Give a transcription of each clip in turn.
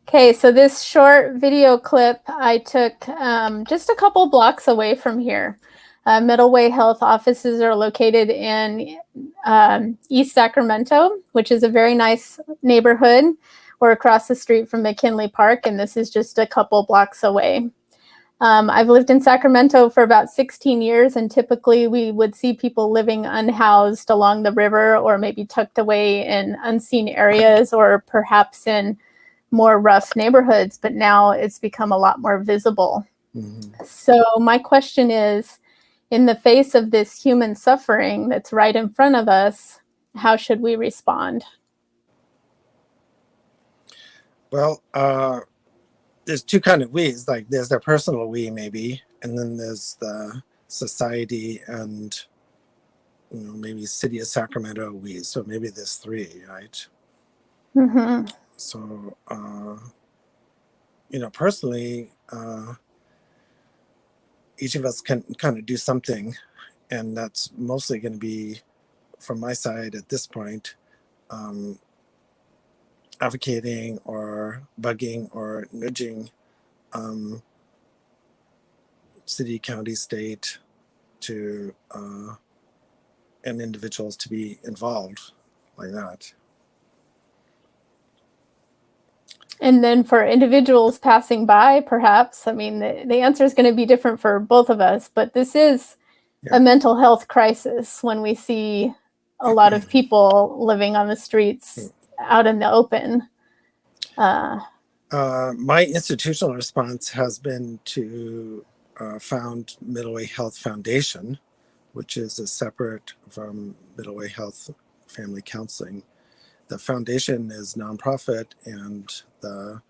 Okay, so this short video clip I took just a couple blocks away from here. Middle Way Health offices are located in East Sacramento, which is a very nice neighborhood. We're across the street from McKinley Park, and this is just a couple blocks away. I've lived in Sacramento for about 16 years, and typically we would see people living unhoused along the river or maybe tucked away in unseen areas or perhaps in more rough neighborhoods, but now it's become a lot more visible. Mm-hmm. So my question is, in the face of this human suffering that's right in front of us, how should we respond? Well, there's two kind of we's. Like there's the personal we maybe, and then there's the society and maybe city of Sacramento we. So maybe there's three, right? Mm-hmm. So personally, each of us can kind of do something, and that's mostly going to be from my side at this point, advocating or bugging or nudging city, county, state to and individuals to be involved like that. And then for individuals passing by, perhaps, I mean, the answer is going to be different for both of us, but this is a mental health crisis when we see a lot of people living on the streets out in the open. My institutional response has been to found Middle Way Health Foundation, which is a separate from Middle Way Health Family Counseling. The foundation is nonprofit, and the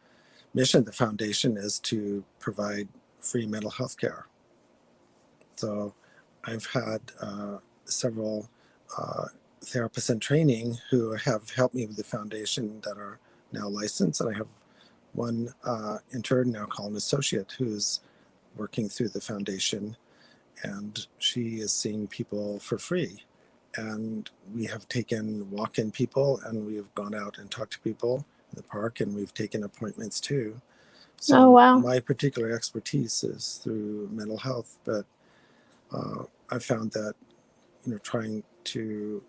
mission of the foundation is to provide free mental health care. So I've had several therapists in training who have helped me with the foundation that are now licensed, and I have one intern now called an associate who's working through the foundation, and she is seeing people for free. And we have taken walk-in people, and we have gone out and talked to people in the park, and we've taken appointments too. So my particular expertise is through mental health, but I found that trying to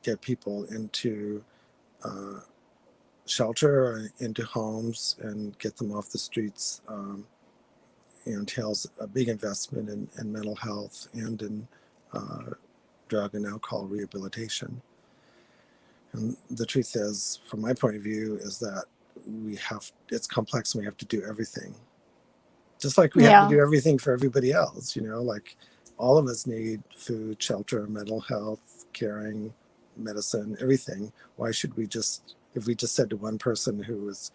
get people into shelter or into homes and get them off the streets entails a big investment in mental health and in drug and alcohol rehabilitation. And the truth is, from my point of view, is that it's complex and we have to do everything. Just like we have to do everything for everybody else, like all of us need food, shelter, mental health, caring, medicine, everything. Why should we if we just said to one person who was,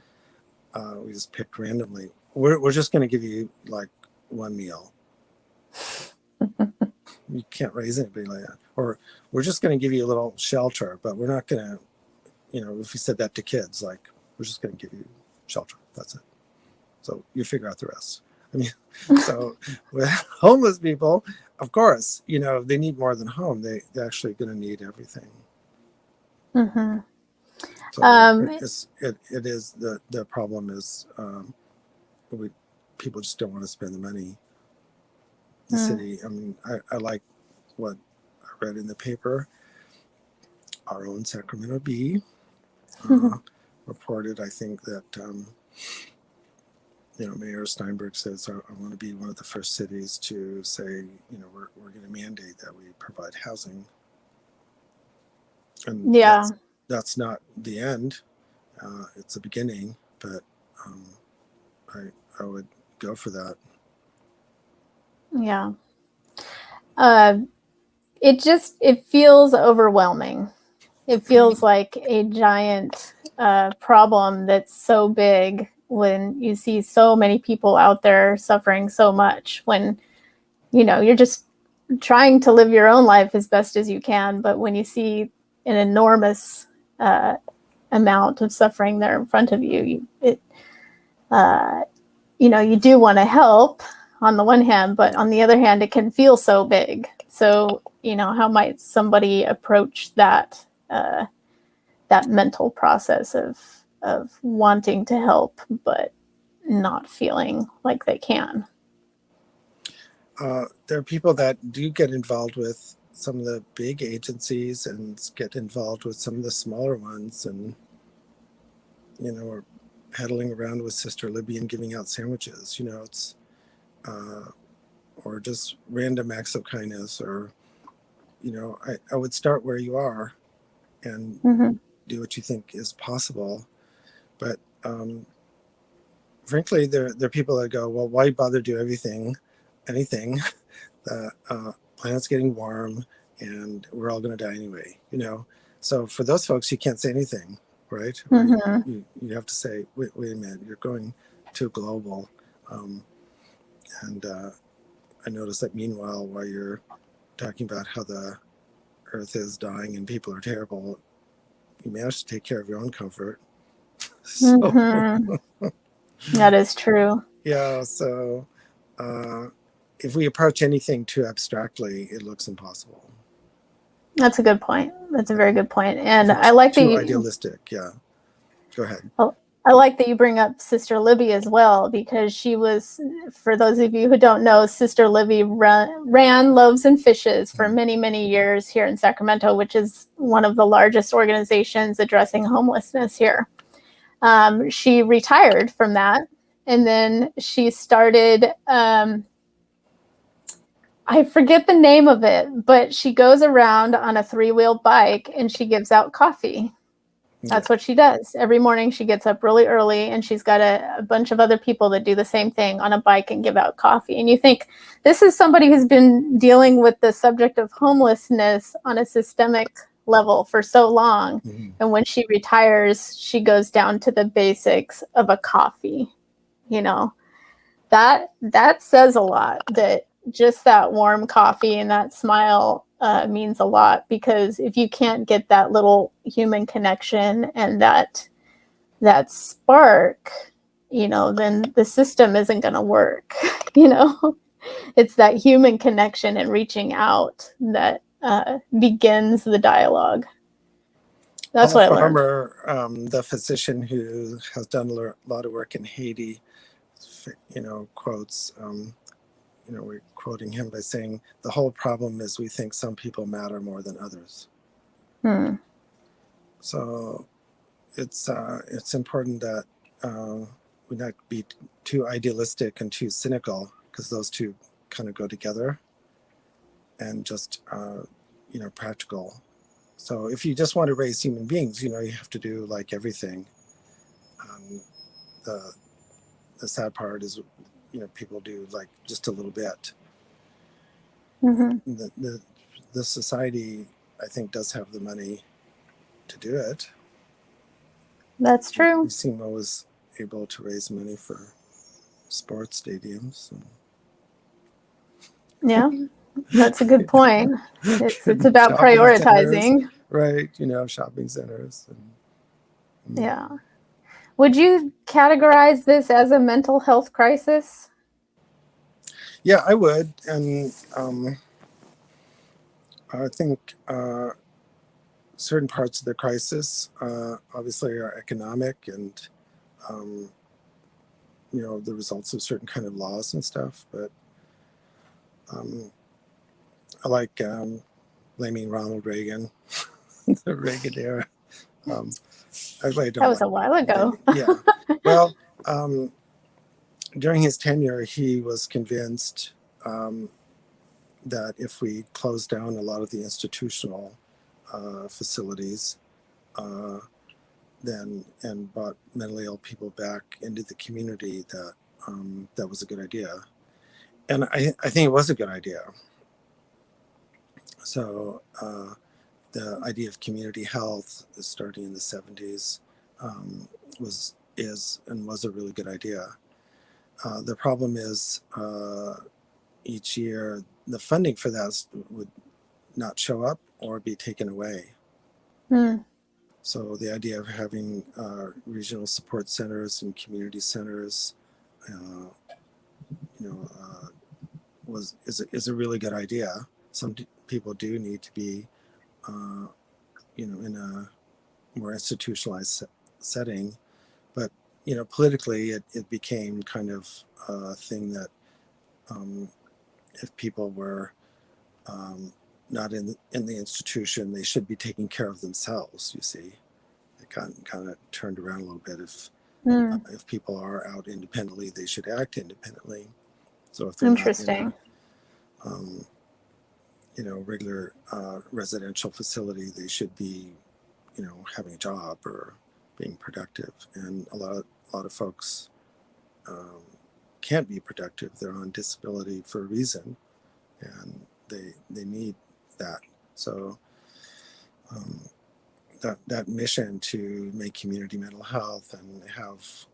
we just picked randomly, we're just going to give you like one meal. You can't raise anybody like that. Or we're just going to give you a little shelter, but we're not going to, if we said that to kids, like, we're just going to give you shelter. That's it. So you figure out the rest. I mean, so with homeless people, of course, they need more than home. They're actually going to need everything. Mm-hmm. So it is the problem is people just don't want to spend the money. The city. I mean, I like what I read in the paper. Our own Sacramento Bee reported, I think, that Mayor Steinberg says, I want to be one of the first cities to say, we're going to mandate that we provide housing. And that's not the end. It's a beginning, but I would go for that. Yeah. It feels overwhelming. It feels like a giant problem that's so big when you see so many people out there suffering so much, when, you're just trying to live your own life as best as you can. But when you see an enormous amount of suffering there in front of you, you do want to help on the one hand, but on the other hand, it can feel so big. So, how might somebody approach that mental process of of wanting to help, but not feeling like they can. There are people that do get involved with some of the big agencies and get involved with some of the smaller ones, and are pedaling around with Sister Libby and giving out sandwiches. It's or just random acts of kindness, or I would start where you are and do what you think is possible. But frankly, there are people that go, well, why bother do anything? The planet's getting warm, and we're all going to die anyway. So for those folks, you can't say anything, right? Or you have to say, wait a minute, you're going too global. And I noticed that meanwhile, while you're talking about how the earth is dying and people are terrible, you manage to take care of your own comfort. So, that is true. Yeah. So if we approach anything too abstractly, it looks impossible. That's a good point. That's a very good point. And I like that too idealistic. Yeah. Go ahead. I like that you bring up Sister Libby as well, because she was, for those of you who don't know, Sister Libby ran Loaves and Fishes for many, many years here in Sacramento, which is one of the largest organizations addressing homelessness here. She retired from that, and then she started, I forget the name of it, but she goes around on a 3-wheel bike and she gives out coffee. That's what she does. Every morning she gets up really early, and she's got a bunch of other people that do the same thing on a bike and give out coffee. And you think, this is somebody who's been dealing with the subject of homelessness on a systemic level for so long. And when she retires, she goes down to the basics of a coffee. That says a lot, that just that warm coffee and that smile means a lot, because if you can't get that little human connection and that spark, then the system isn't going to work. It's that human connection and reaching out that begins the dialogue. That's what I learned. Farmer, the physician who has done a lot of work in Haiti, quotes, we're quoting him by saying, the whole problem is we think some people matter more than others. So it's important that we not be too idealistic and too cynical, because those two kind of go together, and just practical. So if you just want to raise human beings, you have to do like everything. The sad part is, people do like just a little bit. The society, I think, does have the money to do it. That's true. We seem always able to raise money for sports stadiums. Yeah, that's a good point. It's about prioritizing. Centers, right, shopping centers. Yeah. Would you categorize this as a mental health crisis? Yeah, I would. And I think certain parts of the crisis obviously are economic, and the results of certain kind of laws and stuff. But I like blaming Ronald Reagan, the Reagan era. Actually, I don't. That was a while ago. Yeah. Well, during his tenure, he was convinced that if we closed down a lot of the institutional facilities, then and brought mentally ill people back into the community, that was a good idea. And I think it was a good idea. So the idea of community health, starting in the 70s, was a really good idea. The problem is each year the funding for that would not show up or be taken away. So the idea of having regional support centers and community centers, is a really good idea. Some people do need to be, in a more institutionalized setting, politically, it became kind of a thing that if people were not in the institution, they should be taking care of themselves. You see, it got kind of turned around a little bit. If people are out independently, they should act independently. So if they're not in a regular residential facility, they should be having a job or being productive. And a lot of folks can't be productive. They're on disability for a reason, and they need that. So that mission to make community mental health and have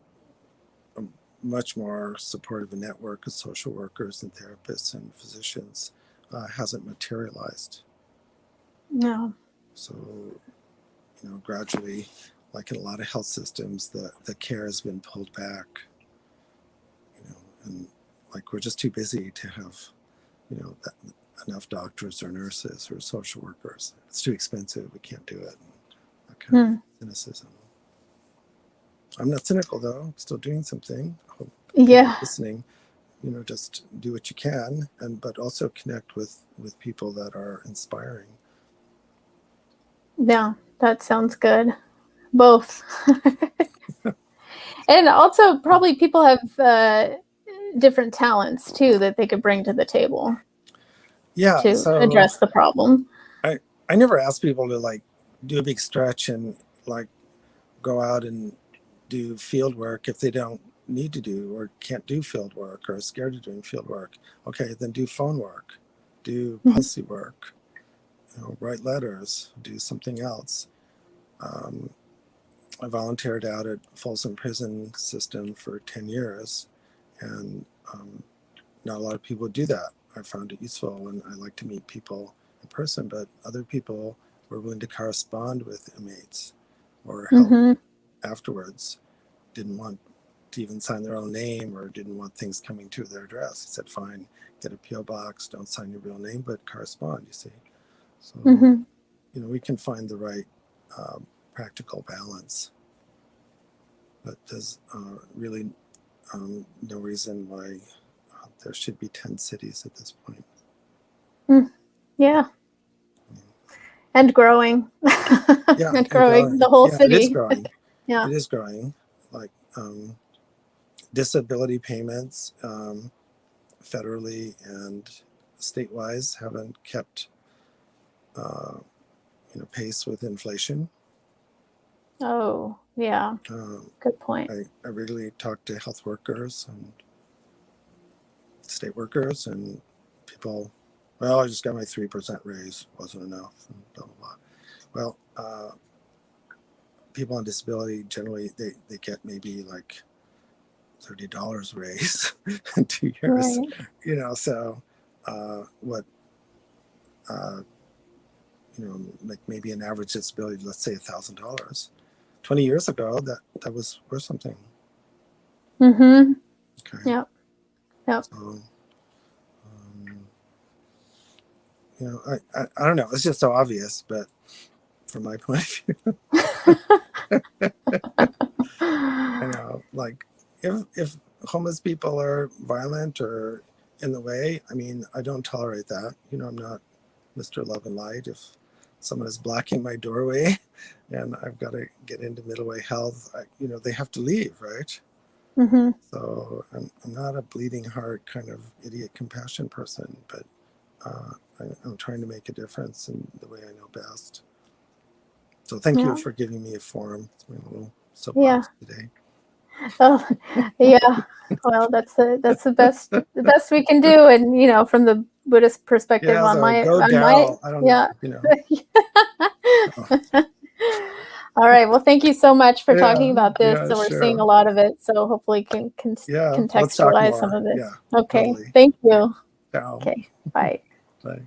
a much more supportive network of social workers and therapists and physicians hasn't materialized. No. So gradually, like in a lot of health systems, the care has been pulled back, and like we're just too busy to have enough doctors or nurses or social workers. It's too expensive, we can't do it. That kind of cynicism. I'm not cynical though, I'm still doing something. I hope people listening, just do what you can, but also connect with people that are inspiring. Yeah, that sounds good. Both. And also probably people have different talents too that they could bring to the table. Yeah, to address the problem. I never ask people to like do a big stretch and like go out and do field work if they don't need to do or can't do field work or are scared of doing field work. Okay, then do phone work, do policy work, write letters, do something else. I volunteered out at Folsom Prison System for 10 years, and not a lot of people do that. I found it useful, and I like to meet people in person, but other people were willing to correspond with inmates or help afterwards, didn't want to even sign their own name or didn't want things coming to their address. He said, fine, get a P.O. box, don't sign your real name, but correspond, you see. So, we can find the right practical balance, but there's really no reason why there should be 10 cities at this point. Yeah. And growing. Yeah, and growing. The whole city. It is growing. Yeah. It is growing. Like disability payments, federally and state-wise, haven't kept pace with inflation. Oh, yeah. Good point. I regularly talk to health workers and state workers, and people, well, I just got my 3% raise, wasn't enough, and blah, blah, blah. Well, people on disability, generally, they get maybe like $30 raise in 2 years, right. So what, like maybe an average disability, let's say $1,000. 20 years ago, that was worth something. Okay. Yep. So, I don't know. It's just so obvious, but from my point of view, I know, like if homeless people are violent or in the way, I mean, I don't tolerate that. I'm not Mr. Love and Light. If someone is blocking my doorway and I've got to get into middle way health, they have to leave, right? So I'm not a bleeding heart kind of idiot compassion person, but I'm trying to make a difference in the way I know best. So thank you for giving me a forum. It's my little soapbox today. Oh, yeah. Well, that's the best we can do, and from the Buddhist perspective I don't know. All right. Well, thank you so much for talking about this. So we're seeing a lot of it. So hopefully can contextualize some of it. Yeah, okay. Totally. Thank you. Ciao. Okay. Bye. Bye.